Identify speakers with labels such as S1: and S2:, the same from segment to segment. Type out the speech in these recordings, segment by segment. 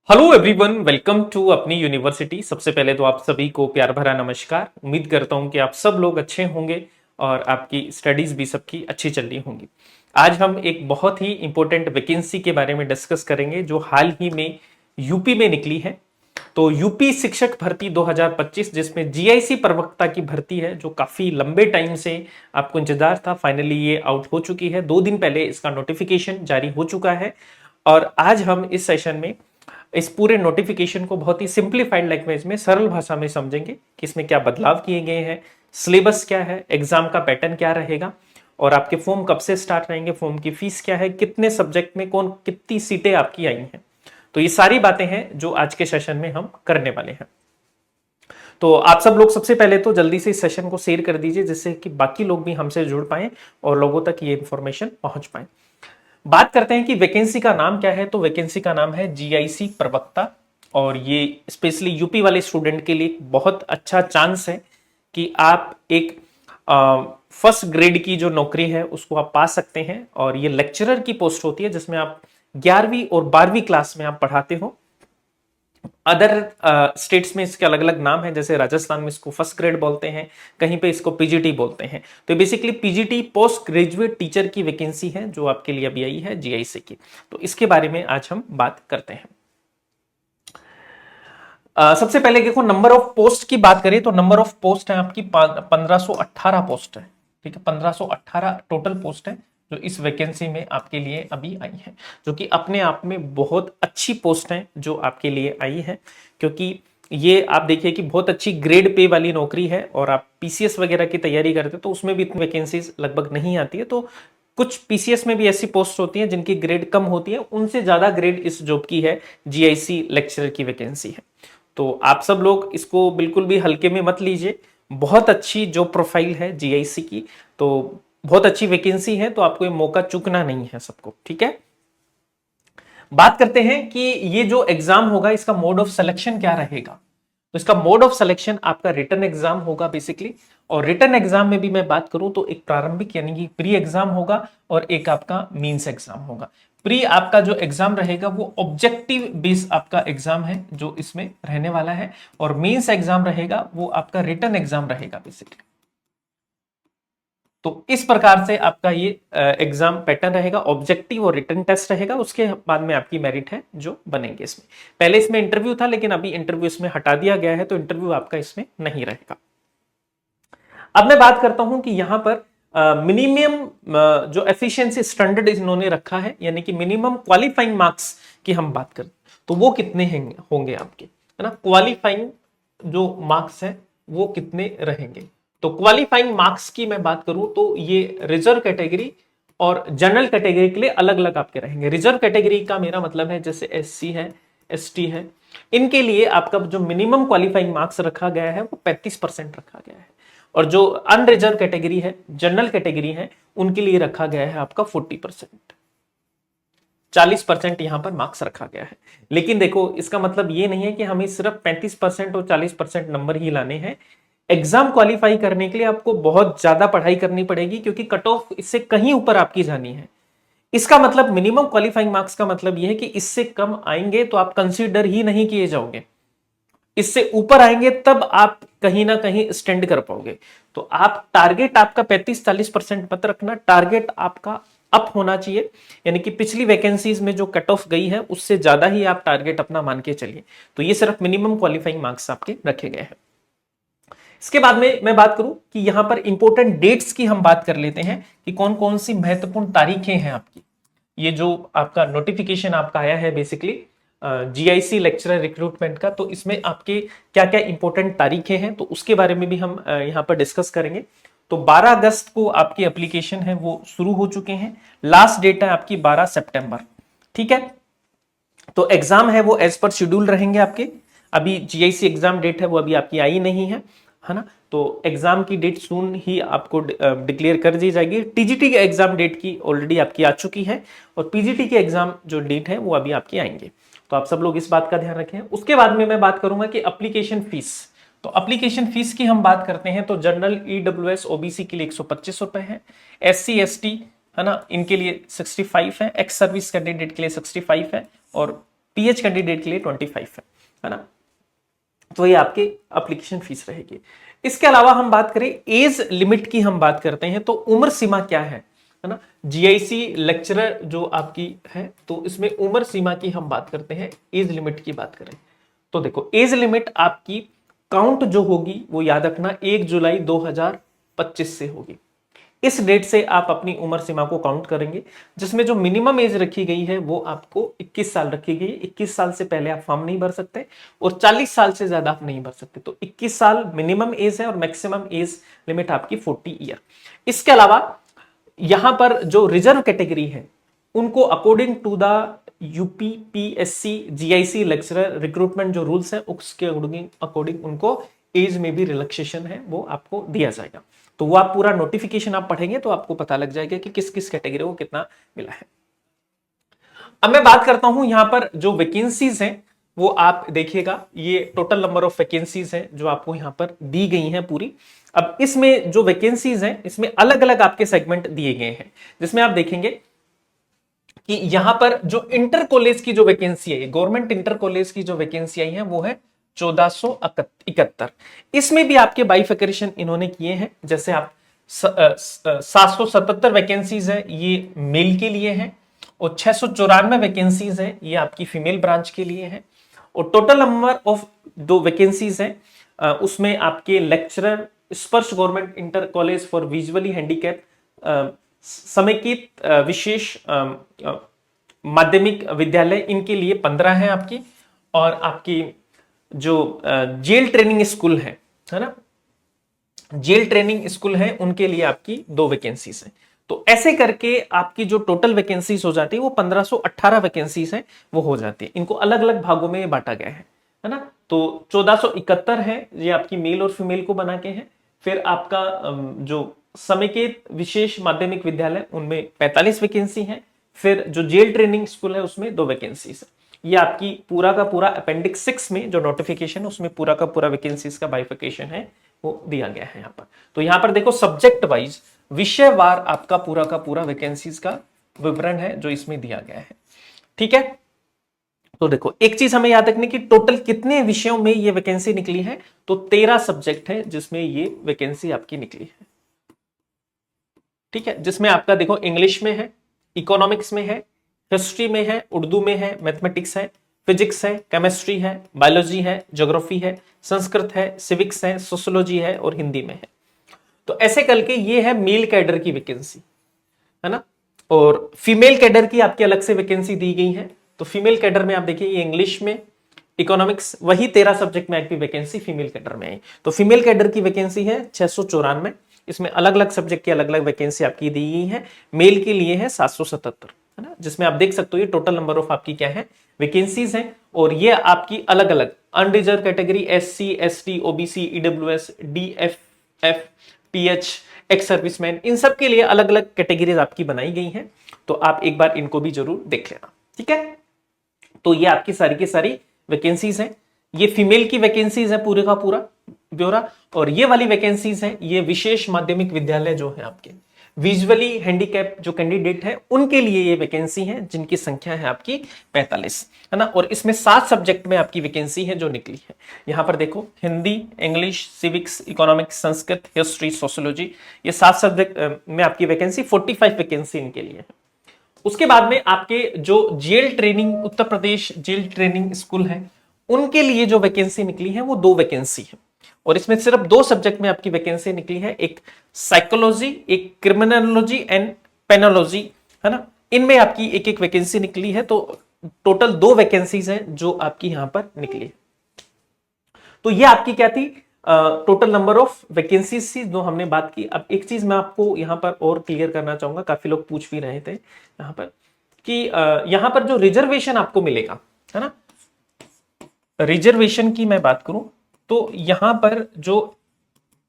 S1: Hello everyone, welcome to अपनी university. सबसे पहले तो आप सभी को प्यार भरा नमस्कार। उम्मीद करता हूं कि आप सब लोग अच्छे होंगे और आपकी स्टडीज भी सबकी अच्छी चल रही होंगी। आज हम एक बहुत ही इंपॉर्टेंट वैकेंसी के बारे में डिस्कस करेंगे जो हाल ही में यूपी में निकली है। तो यूपी शिक्षक भर्ती 2025 जिसमें जीआईसी प्रवक्ता की भर्ती है, जो काफी लंबे टाइम से आपको इंतजार था, फाइनली ये आउट हो चुकी है। 2 दिन पहले इसका नोटिफिकेशन जारी हो चुका है और आज हम इस सेशन में इस पूरे नोटिफिकेशन को बहुत ही सिंप्लीफाइड लैंग्वेज में, सरल भाषा में समझेंगे कि इसमें क्या बदलाव किए गए हैं, सिलेबस क्या है, एग्जाम का पैटर्न क्या रहेगा और आपके फॉर्म कब से स्टार्ट रहेंगे, फॉर्म की फीस क्या है, कितने सब्जेक्ट में कौन कितनी सीटें आपकी आई हैं। तो ये सारी बातें हैं जो आज के सेशन में हम करने वाले हैं। तो आप सब लोग सबसे पहले तो जल्दी से इस सेशन को शेयर कर दीजिए जिससे कि बाकी लोग भी हमसे जुड़ पाए और लोगों तक ये इंफॉर्मेशन पहुंच पाए। बात करते हैं कि वैकेंसी का नाम क्या है। तो वैकेंसी का नाम है जीआईसी प्रवक्ता और ये स्पेशली यूपी वाले स्टूडेंट के लिए एक बहुत अच्छा चांस है कि आप एक फर्स्ट ग्रेड की जो नौकरी है उसको आप पा सकते हैं। और ये लेक्चरर की पोस्ट होती है जिसमें आप 11वीं और 12वीं क्लास में आप पढ़ाते हो। अदर स्टेट्स में इसके अलग अलग नाम है, जैसे राजस्थान में इसको फर्स्ट ग्रेड बोलते हैं, कहीं पे इसको पीजीटी बोलते हैं। तो basically PGT post graduate teacher की वैकेंसी है जो आपके लिए अभी आई है जीआईसी की। तो इसके बारे में आज हम बात करते हैं। सबसे पहले देखो, नंबर ऑफ पोस्ट की बात करें तो नंबर ऑफ पोस्ट है आपकी 1518 पोस्ट है। ठीक है, 1518 टोटल पोस्ट है जो इस वैकेंसी में आपके लिए अभी आई है, जो कि अपने आप में बहुत अच्छी पोस्ट है जो आपके लिए आई है। क्योंकि ये आप देखिए कि बहुत अच्छी ग्रेड पे वाली नौकरी है और आप पीसीएस वगैरह की तैयारी करते हो तो उसमें भी इतनी वैकेंसीज लगभग नहीं आती है। तो कुछ पीसीएस में भी ऐसी पोस्ट होती हैं जिनकी ग्रेड कम होती है, उनसे ज्यादा ग्रेड इस जॉब की है, जीआईसी लेक्चरर की वैकेंसी है। तो आप सब लोग इसको बिल्कुल भी हल्के में मत लीजिए, बहुत अच्छी जो प्रोफाइल है जीआईसी की, तो बहुत अच्छी वैकेंसी है, तो आपको ये मौका चूकना नहीं है सबको। ठीक है, बात करते हैं कि ये जो एग्जाम होगा इसका मोड ऑफ सिलेक्शन क्या रहेगा। तो इसका मोड ऑफ सिलेक्शन आपका रिटन एग्जाम होगा बेसिकली। और रिटन एग्जाम में भी मैं बात करूं तो एक प्रारंभिक यानी कि प्री एग्जाम होगा और एक आपका मींस एग्जाम होगा। प्री आपका जो एग्जाम रहेगा वो ऑब्जेक्टिव बेस आपका एग्जाम है जो इसमें रहने वाला है, और मींस एग्जाम रहेगा वो आपका रिटन एग्जाम रहेगा बेसिकली। तो इस प्रकार से आपका ये एग्जाम पैटर्न रहेगा, ऑब्जेक्टिव और रिटन टेस्ट रहेगा, उसके बाद में आपकी मेरिट है जो बनेंगे इसमें। पहले इसमें इंटरव्यू था लेकिन अभी इंटरव्यू इसमें हटा दिया गया है, तो इंटरव्यू आपका इसमें नहीं रहेगा। अब मैं बात करता हूं कि यहां पर मिनिमम जो एफिशिएंसी स्टैंडर्ड इन्होंने रखा है, यानी कि मिनिमम क्वालिफाइंग मार्क्स की हम बात करें तो वो कितने होंगे आपके, है ना। क्वालिफाइंग जो मार्क्स है वो कितने रहेंगे। तो क्वालिफाइंग मार्क्स की मैं बात करूं तो ये रिजर्व कैटेगरी और जनरल कैटेगरी के लिए अलग अलग आपके रहेंगे। रिजर्व कैटेगरी का मेरा मतलब है जैसे एससी है, एसटी है, इनके लिए आपका जो मिनिमम क्वालिफाइंग मार्क्स रखा गया है वो 35% रखा गया है। और जो अनरिजर्व कैटेगरी है, जनरल कैटेगरी है, उनके लिए रखा गया है आपका 40%, 40% यहां पर मार्क्स रखा गया है। लेकिन देखो, इसका मतलब ये नहीं है कि हमें सिर्फ 35% और 40% नंबर ही लाने हैं। एग्जाम क्वालिफाई करने के लिए आपको बहुत ज्यादा पढ़ाई करनी पड़ेगी, क्योंकि कट ऑफ इससे कहीं ऊपर आपकी जानी है। इसका मतलब मिनिमम क्वालिफाइंग मार्क्स का मतलब यह है कि इससे कम आएंगे तो आप कंसीडर ही नहीं किए जाओगे, इससे ऊपर आएंगे तब आप कहीं ना कहीं स्टैंड कर पाओगे। तो आप टारगेट आपका 35-40% मत रखना, टारगेट आपका अप होना चाहिए, यानी कि पिछली वैकेंसीज में जो कट ऑफ गई है उससे ज्यादा ही आप टारगेट अपना मान के चलिए। तो ये सिर्फ मिनिमम क्वालिफाइंग मार्क्स आपके रखे गए हैं। इसके बाद में मैं बात करूं कि यहां पर इंपॉर्टेंट डेट्स की हम बात कर लेते हैं कि कौन कौन सी महत्वपूर्ण तारीखें हैं आपकी। ये जो आपका नोटिफिकेशन आपका आया है बेसिकली जीआईसी लेक्चरर रिक्रूटमेंट का, तो इसमें आपके क्या क्या इंपॉर्टेंट तारीखें हैं तो उसके बारे में भी हम यहाँ पर डिस्कस करेंगे। तो 12 अगस्त को आपकी एप्लीकेशन है वो शुरू हो चुके हैं, लास्ट डेट है आपकी 12 सितंबर। ठीक है, तो एग्जाम है वो एज पर शेड्यूल रहेंगे आपके। अभी जीआईसी एग्जाम डेट है वो अभी आपकी आई नहीं है ना। तो एग्जाम की डेट सून ही आपको डिक्लेयर कर दी जाएगी। टीजीटी के एग्जाम डेट की ऑलरेडी आपकी आ चुकी है और पीजीटी के एग्जाम जो डेट है वो अभी आपकी आएंगे। तो आप सब लोग इस बात का ध्यान रखें। उसके बाद में मैं बात करूंगा कि एप्लीकेशन फीस। तो एप्लीकेशन फीस की हम बात करते हैं तो जनरल ईडब्ल्यूएस ओबीसी के लिए 125 रुपए है, एससी एसटी है ना इनके लिए 65 है, एक्स सर्विस कैंडिडेट के लिए 65 है, और पीएच कैंडिडेट के लिए 25 है ना। तो ये आपकी एप्लीकेशन फीस रहेगी। इसके अलावा हम बात करें एज लिमिट की, हम बात करते हैं तो उम्र सीमा क्या है ना। जीआईसी लेक्चरर जो आपकी है तो इसमें उम्र सीमा की हम बात करते हैं, एज लिमिट की बात करें तो देखो एज लिमिट आपकी काउंट जो होगी वो याद रखना 1 जुलाई 2025 से होगी। इस डेट से आप अपनी उम्र सीमा को काउंट करेंगे, जिसमें जो मिनिमम एज रखी गई है वो आपको 21 साल रखी गई है। 21 साल से पहले आप फॉर्म नहीं भर सकते और 40 साल से ज्यादा आप नहीं भर सकते। तो 21 साल मिनिमम एज है और मैक्सिमम एज लिमिट आपकी 40 ईयर। इसके अलावा यहां पर जो रिजर्व कैटेगरी है उनको according to the UPPSC GIC lecturer recruitment जो रूल्स है उसके अकॉर्डिंग उनको एज में भी रिलैक्सेशन है वो आपको दिया जाएगा। तो वो आप पूरा नोटिफिकेशन आप पढ़ेंगे तो आपको पता लग जाएगा कि किस किस कैटेगरी को कितना मिला है। अब मैं बात करता हूं यहां पर जो वैकेंसीज हैं वो आप देखिएगा, ये टोटल नंबर ऑफ वैकेंसीज हैं जो आपको यहां पर दी गई हैं पूरी। अब इसमें जो वैकेंसीज हैं इसमें अलग अलग आपके सेगमेंट दिए गए हैं, जिसमें आप देखेंगे कि यहां पर जो इंटर कॉलेज की जो वैकेंसी है, गवर्नमेंट इंटर कॉलेज की जो वैकेंसी आई है वो है 1471। इसमें भी आपके बाइफिकेशन इन्होंने किए हैं, जैसे आप 777 वैकेंसीज है ये मेल के लिए है और 694 वैकेंसीज है ये आपकी फीमेल ब्रांच के लिए है। और टोटल नंबर ऑफ दो वैकेंसीज है उसमें आपके लेक्चरर स्पर्श government inter college for visually handicap समेकित विशेष माध्यमिक विद्यालय इनके लिए 15 है आपकी। और आपकी जो जेल ट्रेनिंग स्कूल है ना, जेल ट्रेनिंग स्कूल है उनके लिए आपकी 2 वैकेंसीज है। तो ऐसे करके आपकी जो टोटल वैकेंसीज हो जाती है वो 1518 वैकेंसीज है वो हो जाती है। इनको अलग अलग भागों में बांटा गया है ना। तो 1471 है ये आपकी मेल और फीमेल को बना के है। फिर आपका जो समेकित विशेष माध्यमिक विद्यालय उनमें 45 वैकेंसी है। फिर जो जेल ट्रेनिंग स्कूल है उसमें 2 वैकेंसीज है। ये आपकी पूरा का पूरा अपेंडिक्स 6 में जो नोटिफिकेशन है उसमें पूरा का पूरा वैकेंसीज का बाइफिकेशन है वो दिया गया है यहाँ पर। तो यहाँ पर देखो सब्जेक्ट वाइज विषयवार आपका पूरा का पूरा वैकेंसीज का विवरण है जो इसमें दिया गया है। ठीक है, तो देखो एक चीज हमें याद रखनी कि टोटल कितने विषयों में ये वैकेंसी निकली है, तो 13 सब्जेक्ट है जिसमें ये वैकेंसी आपकी निकली है। ठीक है, जिसमें आपका देखो इंग्लिश में है, इकोनॉमिक्स में है, हिस्ट्री में है, उर्दू में है, मैथमेटिक्स है, फिजिक्स है, केमिस्ट्री है, बायोलॉजी है, ज्योग्राफी है, संस्कृत है, सिविक्स है, सोशियोलॉजी है और हिंदी में है। तो ऐसे करके ये है मेल कैडर की वैकेंसी है ना। और फीमेल कैडर की आपकी अलग से वैकेंसी दी गई है। तो फीमेल कैडर में आप देखिए ये इंग्लिश में, इकोनॉमिक्स, वही 13 सब्जेक्ट में आपकी वैकेंसी फीमेल कैडर में आई। तो फीमेल कैडर की वैकेंसी है 694। इसमें अलग अलग सब्जेक्ट की अलग अलग वैकेंसी आपकी दी गई है। मेल के लिए है 777 है ना, जिसमें आप देख सकते हो ये टोटल नंबर ऑफ आपकी क्या है वैकेंसीज हैं। और ये आपकी अलग अलग unreserve category SC ST OBC EWS DFF PH ex serviceman इन सब के लिए अलग अलग कैटेगरीज आपकी बनाई गई हैं। तो आप एक बार इनको भी जरूर देख लेना। ठीक है, तो ये आपकी सारी की सारी वैकेंसीज हैं। ये फीमेल की वैकेंसीज है पूरे का पूरा ब्यौरा। और ये वाली वैकेंसीज है ये विशेष माध्यमिक विद्यालय जो है आपके विजुअली हैंडीकैप जो कैंडिडेट है उनके लिए ये वैकेंसी है, जिनकी संख्या है आपकी 45 है ना। और इसमें 7 सब्जेक्ट में आपकी वैकेंसी है जो निकली है। यहां पर देखो Hindi, English, civics, economics, Sanskrit, history, sociology, ये 7 सब्जेक्ट में आपकी वैकेंसी 45 वैकेंसी इनके लिए है। उसके बाद में आपके जो jail training Uttar Pradesh jail training school है उनके लिए जो वैकेंसी निकली है वो 2 वैकेंसी है। और इसमें सिर्फ 2 सब्जेक्ट में आपकी वैकेंसी निकली है, एक साइकोलॉजी, एक क्रिमिनोलॉजी एंड पेनोलॉजी है ना। इनमें आपकी एक एक वैकेंसी निकली है। तो टोटल 2 वैकेंसीज हैं जो आपकी यहां पर निकली है। तो ये आपकी क्या थी टोटल नंबर ऑफ वैकेंसीज थी जो हमने बात की। अब एक चीज मैं आपको यहां पर और क्लियर करना चाहूंगा, काफी लोग पूछ भी रहे थे यहां पर कि यहां पर जो रिजर्वेशन आपको मिलेगा है ना, रिजर्वेशन की मैं बात करूं तो यहां पर जो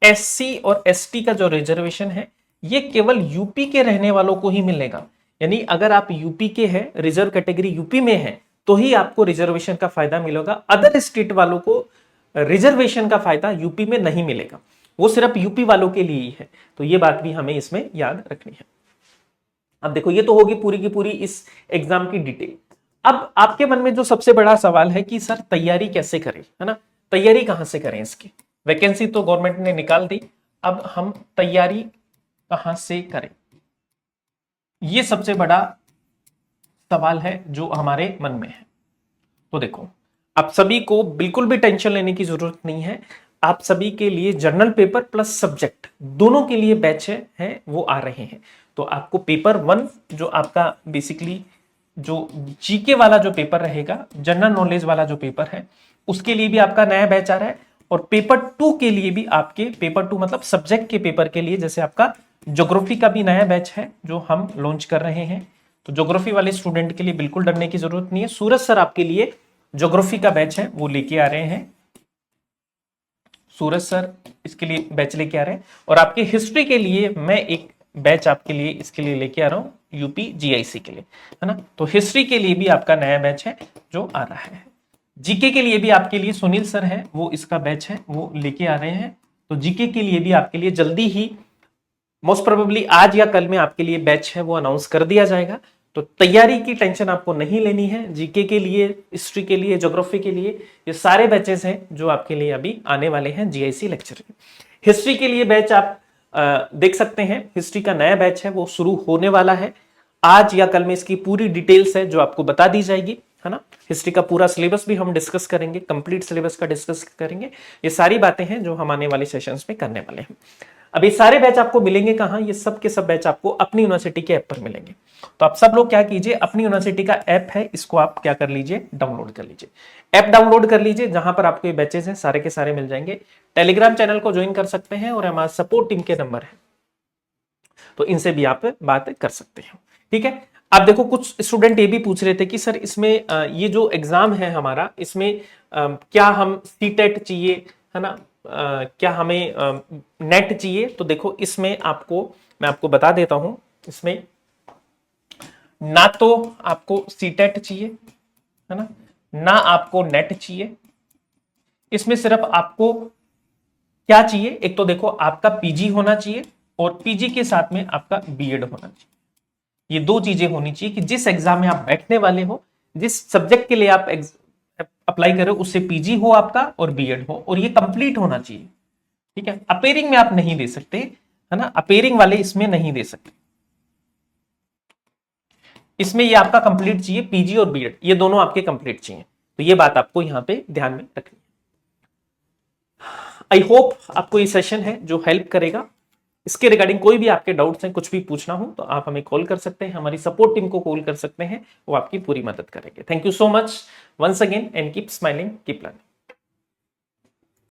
S1: SC और ST का जो रिजर्वेशन है ये केवल यूपी के रहने वालों को ही मिलेगा। यानी अगर आप यूपी के हैं, रिजर्व कैटेगरी यूपी में है, तो ही आपको रिजर्वेशन का फायदा मिलेगा। अदर स्टेट वालों को रिजर्वेशन का फायदा यूपी में नहीं मिलेगा, वो सिर्फ यूपी वालों के लिए ही है। तो ये बात भी हमें इसमें याद रखनी है। अब देखो ये तो होगी पूरी की पूरी इस एग्जाम की डिटेल। अब आपके मन में जो सबसे बड़ा सवाल है कि सर तैयारी कैसे करें, है ना, तैयारी कहां से करें इसकी। वैकेंसी तो गवर्नमेंट ने निकाल दी, अब हम तैयारी कहां से करें, ये सबसे बड़ा सवाल है जो हमारे मन में है। तो देखो, आप सभी को बिल्कुल भी टेंशन लेने की जरूरत नहीं है। आप सभी के लिए जर्नल पेपर प्लस सब्जेक्ट दोनों के लिए बैच है वो आ रहे हैं। तो आपको पेपर 1 जो आपका बेसिकली जो जीके वाला जो पेपर रहेगा, जनरल नॉलेज वाला जो पेपर है, उसके लिए भी आपका नया बैच आ रहा है। और पेपर 2 के लिए भी आपके पेपर 2 मतलब सब्जेक्ट के पेपर के लिए, जैसे आपका ज्योग्राफी का भी नया बैच है जो हम लॉन्च कर रहे हैं। तो ज्योग्राफी वाले स्टूडेंट के लिए बिल्कुल डरने की जरूरत नहीं है। सूरज सर आपके लिए ज्योग्राफी का बैच है वो लेके आ रहे हैं, सूरज सर इसके लिए बैच लेके आ रहे हैं। और आपके हिस्ट्री के लिए मैं एक बैच आपके लिए इसके लिए लेके आ रहा हूं, यूपी जीआईसी के लिए, है ना। तो हिस्ट्री के लिए भी आपका नया बैच है जो आ रहा है। जीके के लिए भी आपके लिए सुनील सर है वो इसका बैच है वो लेके आ रहे हैं। तो जीके के लिए भी आपके लिए जल्दी ही, मोस्ट प्रोबेबली आज या कल में आपके लिए बैच है वो अनाउंस कर दिया जाएगा। तो तैयारी की टेंशन आपको नहीं लेनी है। जीके के लिए, हिस्ट्री के लिए, ज्योग्राफी के लिए, ये सारे बैचेस हैं जो आपके लिए अभी आने वाले हैं जीआईसी लेक्चर। हिस्ट्री के लिए बैच आप देख सकते हैं, हिस्ट्री का नया बैच है वो शुरू होने वाला है। आज या कल में इसकी पूरी डिटेल्स है जो आपको बता दी जाएगी, है ना। हिस्ट्री का पूरा सिलेबस भी हम डिस्कस करेंगे, कंप्लीट सिलेबस का डिस्कस करेंगे। ये सारी बातें हैं जो हम आने वाले सेशंस में करने वाले हैं। अब ये सारे बैच आपको मिलेंगे कहां, ये सब के सब बैच आपको अपनी यूनिवर्सिटी के ऐप पर मिलेंगे। तो आप सब लोग क्या कीजिए, अपनी यूनिवर्सिटी का ऐप है इसको आप क्या कर लीजिए, डाउनलोड कर लीजिए। ऐप डाउनलोड कर लीजिए, जहां पर आपको ये बैचेस हैं सारे के सारे मिल जाएंगे। टेलीग्राम चैनल को ज्वाइन कर सकते हैं और हमारे सपोर्ट टीम के नंबर है, तो इनसे भी आप बात कर सकते हैं। ठीक है। आप देखो, कुछ स्टूडेंट ये भी पूछ रहे थे कि सर इसमें ये जो एग्जाम है हमारा, इसमें क्या हम सीटेट चाहिए, है ना, क्या हमें नेट चाहिए। तो देखो, इसमें आपको मैं आपको बता देता हूं, इसमें ना तो आपको सीटेट चाहिए, है ना आपको नेट चाहिए। इसमें सिर्फ आपको क्या चाहिए, एक तो देखो आपका पीजी होना चाहिए और पीजी के साथ में आपका बीएड होना चाहिए। ये दो चीजें होनी चाहिए कि जिस एग्जाम में आप बैठने वाले हो, जिस सब्जेक्ट के लिए आप अप्लाई कर रहे हो, उससे पीजी हो आपका और बीएड हो, और ये कंप्लीट होना चाहिए। ठीक है। अपेयरिंग में आप नहीं दे सकते, है ना, अपेयरिंग वाले इसमें नहीं दे सकते। इसमें ये आपका कंप्लीट चाहिए, पीजी और बीएड ये दोनों आपके कंप्लीट चाहिए। तो ये बात आपको यहां पे ध्यान में रखनी है। आई होप आपको ये सेशन है जो हेल्प करेगा। इसके रिगार्डिंग कोई भी आपके डाउट्स हैं, कुछ भी पूछना हो तो आप हमें कॉल कर सकते हैं, हमारी सपोर्ट टीम को कॉल कर सकते हैं, वो आपकी पूरी मदद करेंगे। Thank you so much once again and keep smiling, keep learning.